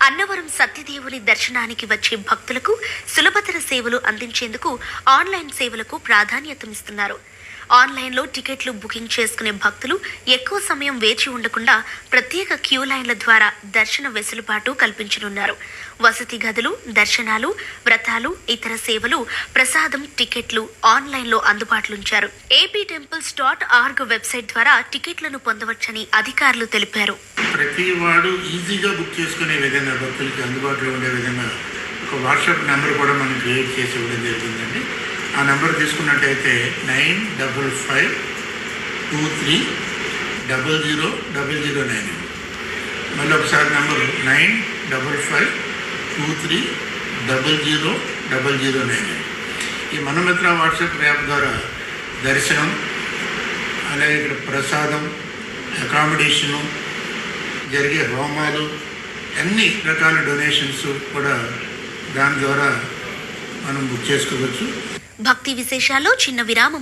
అన్నవరం సత్యదేవుని దర్శనానికి వచ్చే భక్తులకు సులభతర సేవలు అందించేందుకు ఆన్లైన్ సేవలకు ప్రాధాన్యతనిస్తున్నారు. ఆన్లైన్లో టికెట్లు బుకింగ్ చేసుకునే భక్తులు ఎక్కువ సమయం వేచి ఉండకుండా ప్రత్యేక క్యూ లైన్ల ద్వారా దర్శన వెసులుబాటు కల్పించనున్నారు. వసతి గదులు, దర్శనాలు, వ్రతాలు, ఇతర సేవలు, ప్రసాదం, టికెట్లు ఆన్లైన్లో అందుబాటులుంచారు. aptemples.org వెబ్సైట్ ద్వారా టికెట్లను పొందవచ్చని అధికారులు తెలిపారు. ప్రతి వాడు ఈజీగా బుక్ చేసుకునే విధంగా భక్తులకి అందుబాటులో ఉండే విధంగా ఒక వాట్సాప్ నెంబర్ కూడా మనం క్రియేట్ చేసి ఇవ్వడం జరిగిందండి. ఆ నెంబర్ తీసుకున్నట్టయితే 955523000009. మళ్ళీ ఒకసారి నెంబరు 955523000009. ఈ మనమిత్ర వాట్సాప్ యాప్ ద్వారా దర్శనం, అలాగే ఇక్కడ ప్రసాదం, అకామిడేషను, జరిగే హోమాలు, అన్ని రకాల డొనేషన్స్ కూడా దాని ద్వారా మనం బుక్ చేసుకోవచ్చు. భక్తి విశేషాల్లో చిన్న విరామం.